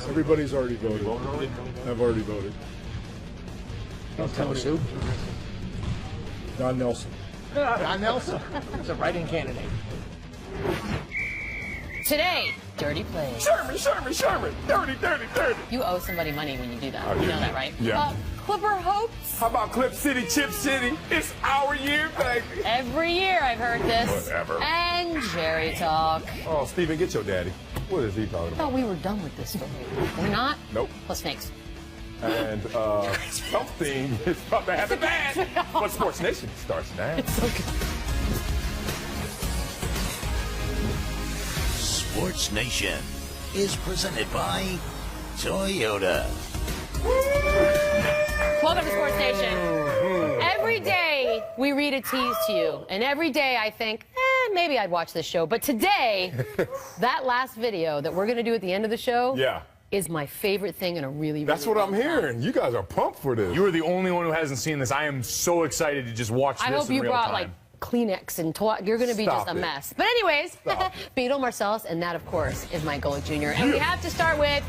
Everybody's already voted. I've already voted. Don't tell us who. Don Nelson. Don Nelson. He's a writing candidate. Today, dirty plays. Sherman. Dirty. You owe somebody money when you do that. You know that, right? Yeah. Clipper hopes. How about Clip City, Chip City? It's our year, baby. Every year I've heard this. Whatever. And Jerry talk. Oh, Steven, get your daddy. What is he talking I about? thought we were done with this story. We're not? Nope. Plus snakes. And something is about to happen bad. But Sports Nation starts now. It's so good. Sports Nation is presented by Toyota. Welcome to Sports Nation. Every day we read a tease to you, and every day I think, maybe I'd watch this show. But today, that last video that we're going to do at the end of the show is my favorite thing in a really That's what I'm hearing. time. You guys are pumped for this. You are the only one who hasn't seen this. I am so excited to just watch this in real time. I hope you brought, like, Kleenex and you're going to be just a mess. But anyways, Beadle, Marcellus, and that, of course, is my goalie junior. And we have to start with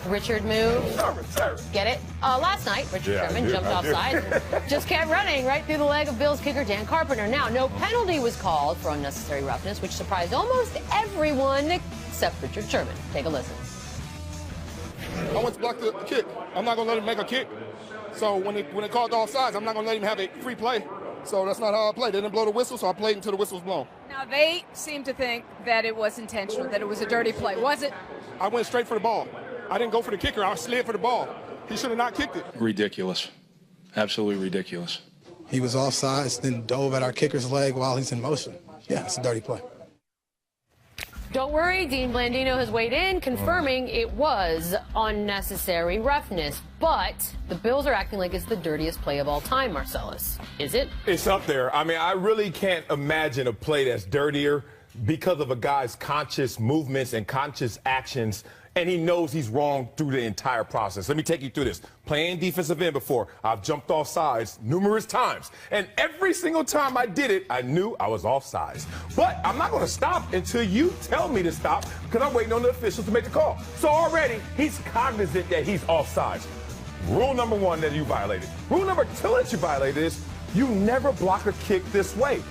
Richard Move. Get it? Last night, Richard Sherman jumped offside and just kept running right through the leg of Bills kicker Dan Carpenter. Now, no penalty was called for unnecessary roughness, which surprised almost everyone except Richard Sherman. Take a listen. I want to block the kick. I'm not going to let him make a kick. So when it called offsides, I'm not going to let him have a free play. So that's not how I played. They didn't blow the whistle, so I played until the whistle was blown. Now, they seem to think that it was intentional, that it was a dirty play. Was it? I went straight for the ball. I didn't go for the kicker. I slid for the ball. He should have not kicked it. Ridiculous. Absolutely ridiculous. He was offsides, then dove at our kicker's leg while he's in motion. Yeah, it's a dirty play. Don't worry, Dean Blandino has weighed in, confirming it was unnecessary roughness. But the Bills are acting like it's the dirtiest play of all time, Marcellus. Is it? It's up there. I mean, I really can't imagine a play that's dirtier because of a guy's conscious movements and conscious actions, and he knows he's wrong through the entire process. Let me take you through this. Playing defensive end before, I've jumped off sides numerous times, and every single time I did it, I knew I was off sides. But I'm not going to stop until you tell me to stop, because I'm waiting on the officials to make the call. So already, he's cognizant that he's off sides. Rule number one that you violated. Rule number two that you violated is you never block a kick this way.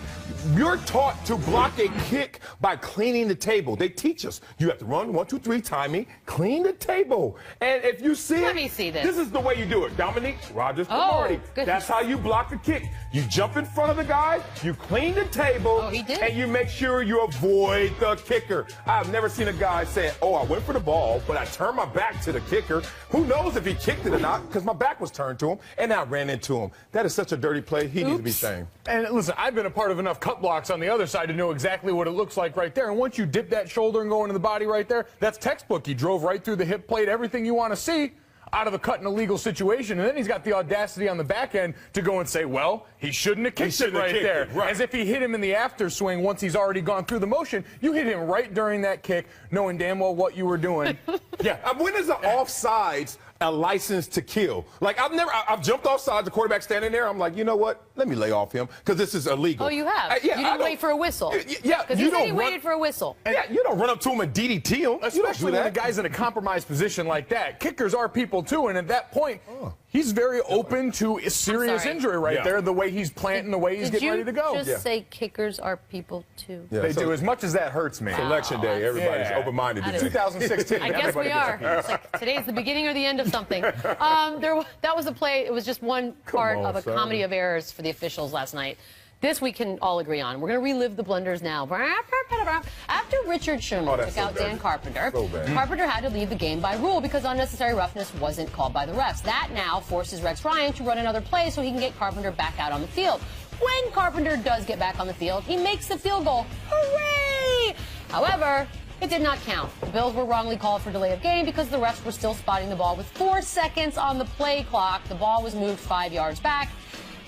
You're taught to block a kick by cleaning the table. They teach us. You have to run 1, 2, 3 timing, clean the table. And if you see Let me see this. This is the way you do it. Dominique Rogers Goodness. That's how you block the kick. You jump in front of the guy, you clean the table, and you make sure you avoid the kicker. I've never seen a guy say, oh, I went for the ball, but I turned my back to the kicker. Who knows if he kicked it or not, because my back was turned to him, and I ran into him. That is such a dirty play. He needs to be shamed. And listen, I've been a part of enough cut blocks on the other side to know exactly what it looks like right there. And once you dip that shoulder and go into the body right there, that's textbook. He drove right through the hip plate, everything you want to see out of a cut in a legal situation. And then he's got the audacity on the back end to go and say, well, he shouldn't have kicked it right there. As if he hit him in the after swing once he's already gone through the motion. You hit him right during that kick, knowing damn well what you were doing. When is the offsides a license to kill? Like, I've jumped off sides, the quarterback standing there. I'm like, you know what? Let me lay off him because this is illegal. Oh, you have? You didn't wait for a whistle. Because he said he waited for a whistle. You don't run up to him and DDT him. Especially when the guy's in a compromised position like that. Kickers are people, too, and at that point, he's very open to a serious injury right there, the way he's planting, the way he's getting ready to go. Did you just say kickers are people, too? They do, as much as that hurts me. Election day, everybody's open-minded. 2016. I guess we are. It's like today's the beginning or the end of something. That was a play. It was just one part of a comedy of errors for the officials last night. This we can all agree on. We're going to relive the blunders now. After Richard Sherman took out Dan Carpenter, Carpenter had to leave the game by rule because unnecessary roughness wasn't called by the refs. That now forces Rex Ryan to run another play so he can get Carpenter back out on the field. When Carpenter does get back on the field, he makes the field goal. Hooray! However, it did not count. The Bills were wrongly called for delay of game because the refs were still spotting the ball with 4 seconds on the play clock. The ball was moved 5 yards back.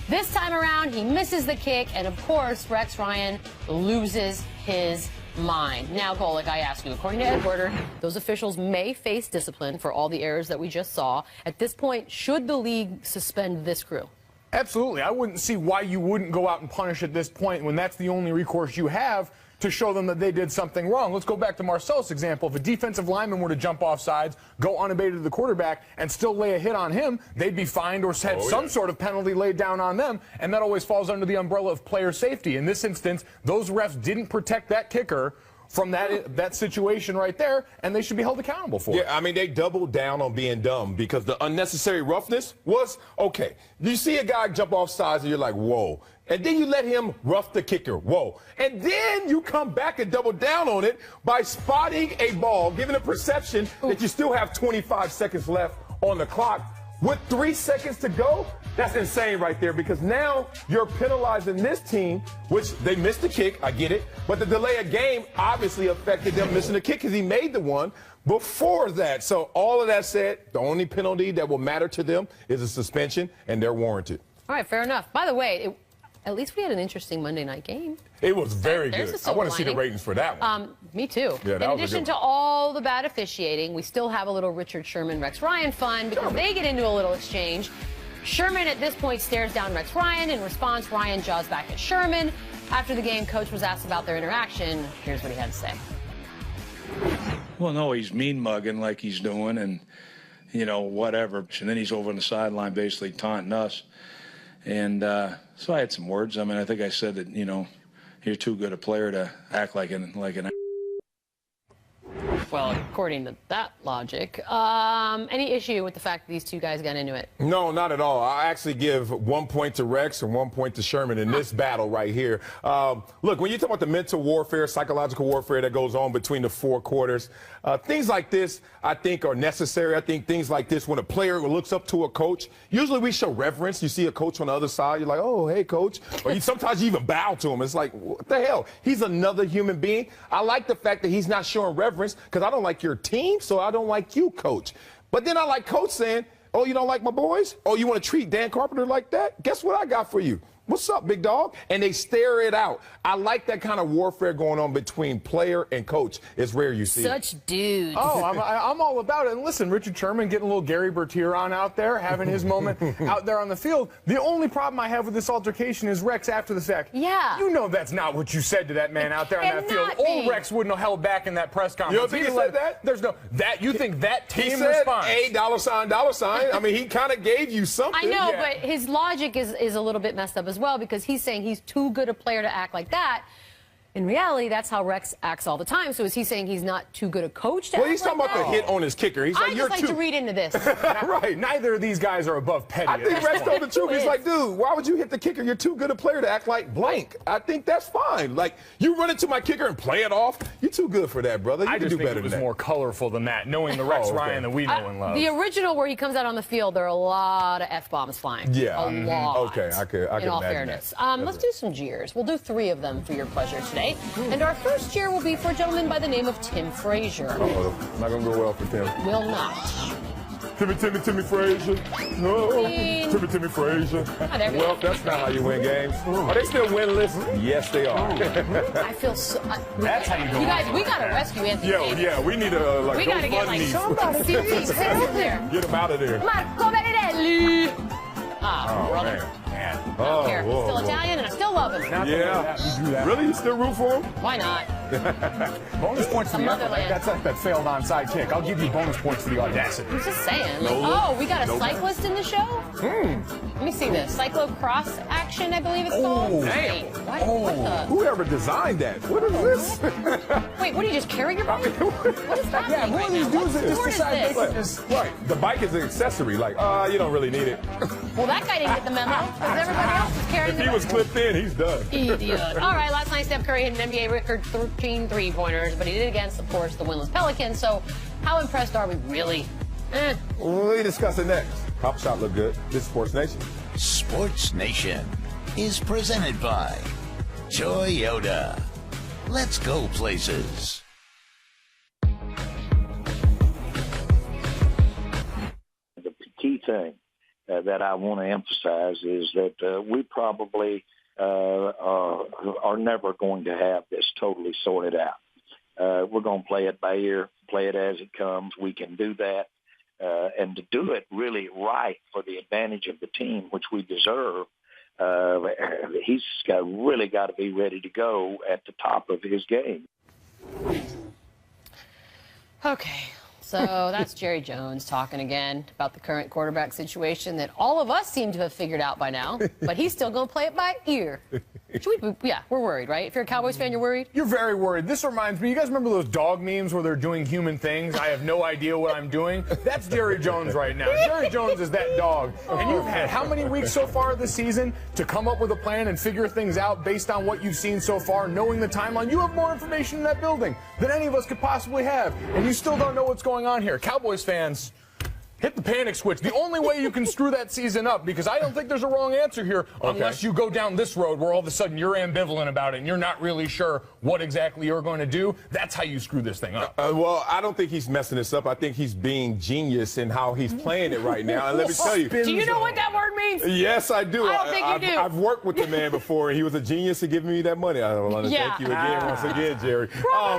This time around, he misses the kick, and of course, Rex Ryan loses his mind. Now, Golick, I ask you, according to Ed Werder, those officials may face discipline for all the errors that we just saw. At this point, should the league suspend this crew? Absolutely. I wouldn't see why you wouldn't go out and punish at this point when that's the only recourse you have. to show them that they did something wrong. Let's go back to Marcellus' example. If a defensive lineman were to jump off sides, go unabated to the quarterback, and still lay a hit on him, they'd be fined or had some sort of penalty laid down on them, and that always falls under the umbrella of player safety. In this instance, those refs didn't protect that kicker from that situation right there, and they should be held accountable for it. Yeah, I mean, they doubled down on being dumb because the unnecessary roughness was, okay, you see a guy jump off sides and you're like, whoa. And then you let him rough the kicker, whoa. And then you come back and double down on it by spotting a ball, giving a perception that you still have 25 seconds left on the clock. With 3 seconds to go, that's insane right there because now you're penalizing this team, which they missed the kick, I get it, but the delay of game obviously affected them missing the kick because he made the one before that. So all of that said, the only penalty that will matter to them is a suspension, and they're warranted. All right, fair enough. By the way, at least we had an interesting Monday night game. It was very good. I want to see the ratings for that one. Me too. Yeah, in addition to all the bad officiating, we still have a little Richard Sherman, Rex Ryan fun because they get into a little exchange. Sherman at this point stares down Rex Ryan. In response, Ryan jaws back at Sherman. After the game, coach was asked about their interaction. Here's what he had to say. Well, no, he's mean mugging like he's doing and, you know, whatever. And then he's over on the sideline basically taunting us. And so I had some words. I mean, I think I said that, you know, you're too good a player to act like an Well, according to that logic, any issue with the fact that these two guys got into it? No, not at all. I actually give 1 point to Rex and 1 point to Sherman in this battle right here. Look, when you talk about the mental warfare, psychological warfare that goes on between the four quarters, things like this, I think, are necessary. I think things like this, when a player looks up to a coach, usually we show reverence. You see a coach on the other side, you're like, oh, hey, coach. Or sometimes you even bow to him. It's like, what the hell? He's another human being. I like the fact that he's not showing reverence because I don't like your team, so I don't like you, coach. But then I like coach saying, oh, you don't like my boys? Oh, you want to treat Dan Carpenter like that? Guess what I got for you? What's up, big dog? And they stare it out. I like that kind of warfare going on between player and coach. It's rare you see. Such dudes. Oh, I'm all about it. And listen, Richard Sherman getting a little Gary Bertier on out there, having his moment out there on the field. The only problem I have with this altercation is Rex after the fact. Yeah. You know that's not what you said to that man out there on that field. Old Rex wouldn't have held back in that press conference. You don't think he said that? There's no that. You think that team he said response? $$. I mean, he kind of gave you something. I know, but his logic is a little bit messed up as well because he's saying he's too good a player to act like that. In reality, that's how Rex acts all the time. So is he saying he's not too good a coach to act like that? Well, he's talking about the hit on his kicker. He's like, I just like to read into this. Right. Neither of these guys are above petty. I think Rex told the truth. He's like, dude, why would you hit the kicker? You're too good a player to act like blank. I think that's fine. Like, you run into my kicker and play it off. You're too good for that, brother. You can do better than that. I just think it was more colorful than that, knowing the Rex Ryan that we know and love. The original where he comes out on the field, there are a lot of F-bombs flying. Yeah. A lot. Okay, I could in all fairness. Let's do some jeers. We'll do 3 of them for your pleasure today. And our first cheer will be for a gentleman by the name of Tim Frazier. Uh-oh. Not going to go well for Tim. Will not. Timmy Frazier. No. Timmy Frazier. Well, that's not how you win games. Are they still winless? Yes, they are. I feel so... That's how you go. You guys, we got to rescue Anthony Davis. Yeah, we need a, we got to get, somebody serious help there. Get him out of there. Marco Beadle. Brother. Man. I don't care. He's still Italian, and I still love him. Yeah. Really? You still root for him? Why not? Bonus points for the motherland. That's like that failed onside kick. I'll give you bonus points for the audacity. I'm just saying. Like, we got a cyclist in the show? Let me see this. Cyclocross action, I believe it's called. Damn. What the? Whoever designed that? What is this? Wait, what do you just carry your bike? What is happening? Yeah, who are these dudes that just decide this? just... Right. The bike is an accessory. Like, you don't really need it. Well, that guy didn't get the memo because everybody else is carrying If he was clipped in, he's done. Idiot. All right, last night Steph Curry hit an NBA record 13 three-pointers, but he did it against, of course, the winless Pelicans. So how impressed are we really? We'll discuss it next. Pop shot look good. This is Sports Nation. Sports Nation is presented by Toyota. Let's go places. The key thing that I want to emphasize is that we probably are never going to have this totally sorted out. We're going to play it by ear, play it as it comes. We can do that. And to do it really right for the advantage of the team, which we deserve, he's really got to be ready to go at the top of his game. Okay, so that's Jerry Jones talking again about the current quarterback situation that all of us seem to have figured out by now, but he's still going to play it by ear. Yeah, we're worried, right? If you're a Cowboys fan, you're worried? You're very worried. This reminds me, you guys remember those dog memes where they're doing human things? I have no idea what I'm doing. That's Jerry Jones right now. Jerry Jones is that dog. And you've had how many weeks so far this season to come up with a plan and figure things out based on what you've seen so far, knowing the timeline? You have more information in that building than any of us could possibly have. And you still don't know what's going on here. Cowboys fans, hit the panic switch. The only way you can screw that season up, because I don't think there's a wrong answer here, unless you go down this road where all of a sudden you're ambivalent about it and you're not really sure what exactly you're going to do. That's how you screw this thing up. Well, I don't think he's messing this up. I think he's being genius in how he's playing it right now. And let me tell you. Do you know what that word means? Yes, I do. I don't think you do. I've worked with the man before, and he was a genius at giving me that money. I want to thank you again, once again, Jerry.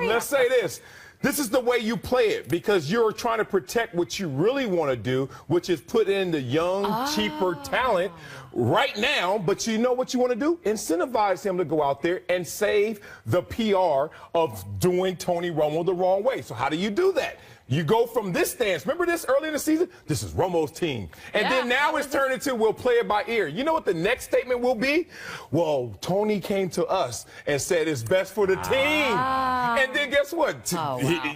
Let's say this. This is the way you play it, because you're trying to protect what you really want to do, which is put in the young, cheaper talent right now. But you know what you want to do? Incentivize him to go out there and save the PR of doing Tony Romo the wrong way. So how do you do that? You go from this stance. Remember this early in the season? This is Romo's team. And then now it's turned into we'll play it by ear. You know what the next statement will be? Well, Tony came to us and said it's best for the team. And then guess what?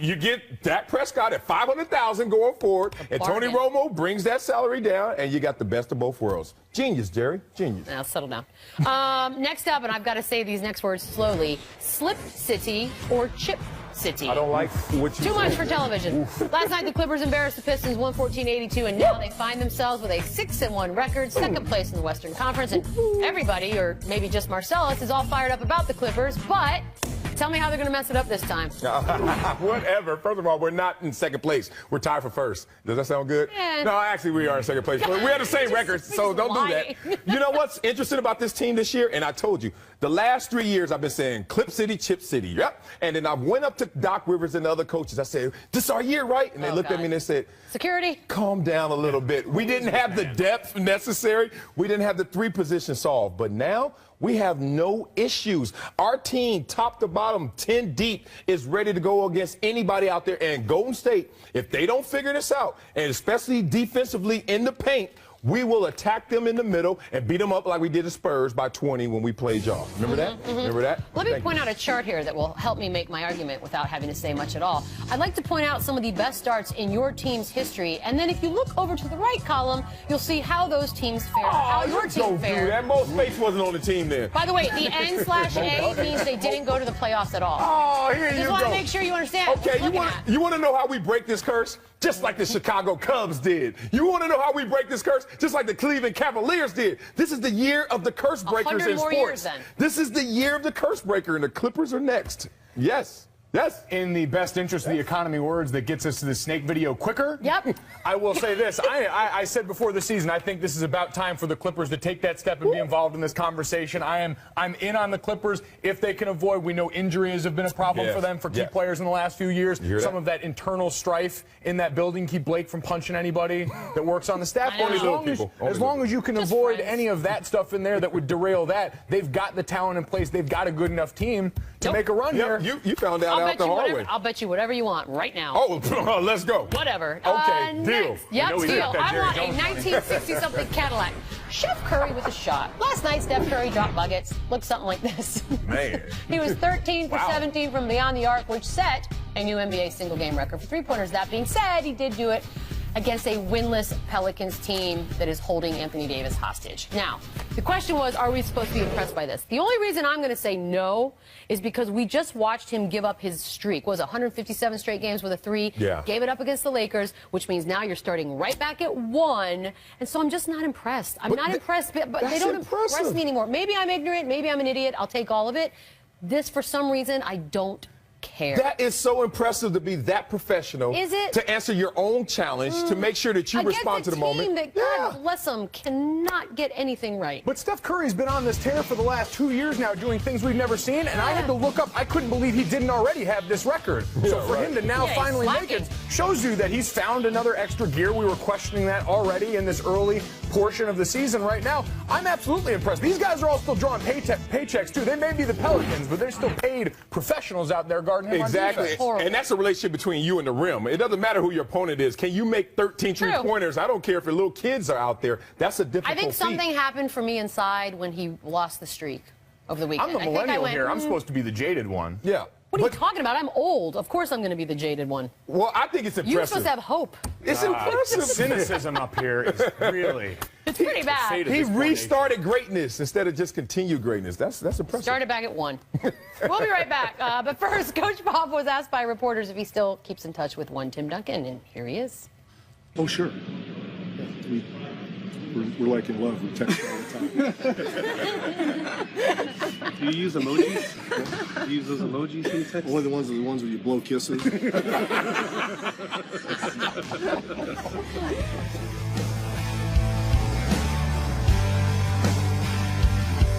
You get Dak Prescott at $500,000 going forward, and Tony Romo brings that salary down, and you got the best of both worlds. Genius, Jerry. Genius. Now, settle down. Next up, and I've got to say these next words slowly, Slip City or Chip City. I don't like what you Too much for television. Last night, the Clippers embarrassed the Pistons 114-82, and now they find themselves with a 6-1 record, second place in the Western Conference. And everybody, or maybe just Marcellus, is all fired up about the Clippers, but tell me how they're going to mess it up this time. Whatever. First of all, we're not in second place. We're tied for first. Does that sound good? Yeah. No, actually, we are in second place. But we have the same records, so don't do that. You know what's interesting about this team this year? And I told you, the last 3 years I've been saying Clip City, Chip City. Yep. And then I went up to Doc Rivers and the other coaches. I said, this is our year, right? And they looked at me and they said, security, calm down a little bit. We didn't have the depth necessary. We didn't have the three positions solved. But now we have no issues. Our team, top to bottom, 10 deep, is ready to go against anybody out there. And Golden State, if they don't figure this out, and especially defensively in the paint, we will attack them in the middle and beat them up like we did the Spurs by 20 when we played y'all. Remember that? Remember that? Let me point out a chart here that will help me make my argument without having to say much at all. I'd like to point out some of the best starts in your team's history, and then if you look over to the right column, you'll see how those teams fared, how your team fared. That Mo Space wasn't on the team there. By the way, the N/A means they didn't go to the playoffs at all. Oh, here you go. Just want to make sure you understand. Okay, you want to know how we break this curse? Just like the Chicago Cubs did. You want to know how we break this curse? Just like the Cleveland Cavaliers did. This is the year of the curse breakers in sports. Years, then. This is the year of the curse breaker, and the Clippers are next. Yes. Yes. In the best interest of the economy words that gets us to the snake video quicker. Yep. I will say this. I said before the season, I think this is about time for the Clippers to take that step and be involved in this conversation. I'm in on the Clippers if they can avoid. We know injuries have been a problem for them, for key players in the last few years. Some of that internal strife in that building keep Blake from punching anybody that works on the staff. As long as you can avoid any of that stuff in there that would derail that, they've got the talent in place. They've got a good enough team to make a run here. You found out the hard way. I'll bet you whatever you want right now. Oh, let's go. Whatever. Okay, deal. Yep, deal. I want a 1960-something Cadillac. Chef Curry with a shot. Last night, Steph Curry dropped buckets. Looked something like this. Man. He was 13 for 17 from beyond the arc, which set a new NBA single-game record for three-pointers. That being said, he did do it against a winless Pelicans team that is holding Anthony Davis hostage. Now, the question was, are we supposed to be impressed by this? The only reason I'm going to say no is because we just watched him give up his streak. What was it, 157 straight games with a three? Yeah. Gave it up against the Lakers, which means now you're starting right back at 1. And so I'm just not impressed. I'm not impressed, but they don't impress me anymore. Maybe I'm ignorant. Maybe I'm an idiot. I'll take all of it. This, for some reason, I don't care. That is so impressive to be that professional. Is it? To answer your own challenge, to make sure that you respond to the moment. Against a team that, God bless them, cannot get anything right. But Steph Curry's been on this tear for the last 2 years now, doing things we've never seen, and I had to look up. I couldn't believe he didn't already have this record. So for him to now finally make it shows you that he's found another extra gear. We were questioning that already in this early portion of the season right now, I'm absolutely impressed. These guys are all still drawing paychecks, too. They may be the Pelicans, but they're still paid professionals out there guarding him Exactly. on defense. And that's a relationship between you and the rim. It doesn't matter who your opponent is. Can you make 13 3-pointers? I don't care if your little kids are out there. That's a difficult I think feat. something happened for me inside when he lost the streak over the weekend. I'm the millennial here. I'm supposed to be the jaded one. Yeah. What are you talking about? I'm old. Of course I'm going to be the jaded one. Well, I think it's impressive. You're supposed to have hope. It's impressive. Cynicism up here is really... It's pretty bad. He restarted greatness instead of just continued greatness. That's impressive. Started back at 1. We'll be right back. But first, Coach Bob was asked by reporters if he still keeps in touch with one Tim Duncan, and here he is. Oh, sure. Yeah, we're like in love. We text all the time. Do you use emojis? Do you use those emojis when you text? Only the ones where you blow kisses.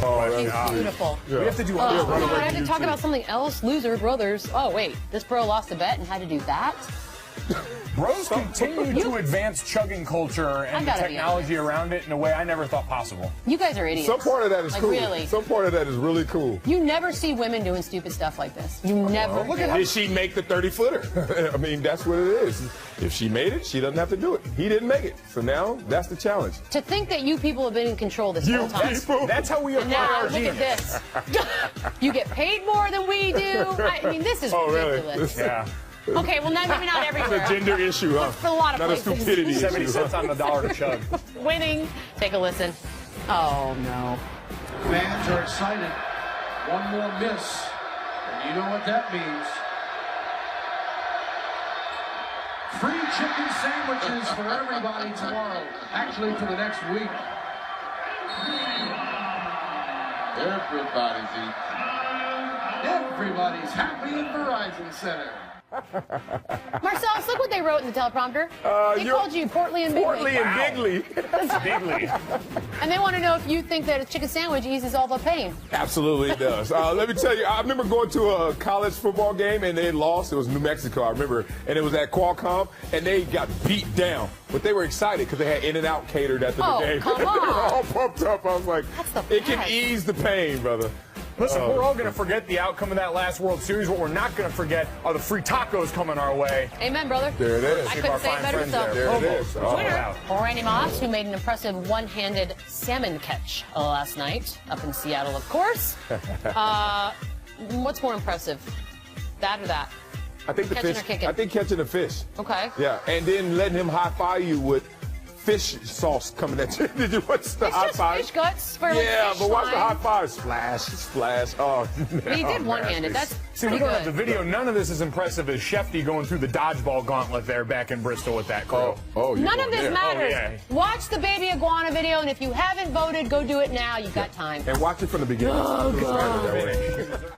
Oh, he's beautiful. Yeah. We have to do I have to talk about something else. Loser brothers. Oh, wait. This bro lost a bet and had to do that? Bros continue to advance chugging culture and the technology around it in a way I never thought possible. You guys are idiots. Some part of that is cool. Really. Some part of that is really cool. You never see women doing stupid stuff like this. You never. Well, look at did she make the 30-footer? I mean, that's what it is. If she made it, she doesn't have to do it. He didn't make it. So now that's the challenge. To think that you people have been in control this whole time. That's how we apply our look at this. You get paid more than we do. I mean, this is ridiculous. Really? Yeah. Okay, well, maybe not everywhere. It's a gender issue, huh? For a lot of not places. Not a stupidity issue. 70 cents on the dollar to chug. Winning. Take a listen. Oh, no. Fans are excited. One more miss. And you know what that means. Free chicken sandwiches for everybody tomorrow. Actually, for the next week. Everybody's eating. Everybody's happy in Verizon Center. Marcellus, look what they wrote in the teleprompter. They called you Portly and Bigly. Portly and Bigly. Bigly. And they want to know if you think that a chicken sandwich eases all the pain. Absolutely it does. Let me tell you, I remember going to a college football game and they lost. It was New Mexico, I remember. And it was at Qualcomm and they got beat down. But they were excited because they had In-N-Out catered at the game. Come on. They were all pumped up. I was like, it can ease the pain, brother. Listen, we're all going to forget the outcome of that last World Series. What we're not going to forget are the free tacos coming our way. Amen, brother. There it is. I couldn't say it better myself. There it is. Winner, Randy Moss, who made an impressive one-handed salmon catch last night up in Seattle, of course. What's more impressive, that or that? I think the catching fish. Or kicking? I think catching the fish. Okay. Yeah, and then letting him high-five you with fish sauce coming at you. Did you watch the high five? Fish guts for yeah, but watch the high five. Splash, splash. Oh, he did one-handed. That's See, we don't have the video. None of this is impressive as Shefty going through the dodgeball gauntlet there back in Bristol with that crew. None of this matters. Oh, yeah. Watch the baby iguana video, and if you haven't voted, go do it now. You've got time. And watch it from the beginning. Oh, God.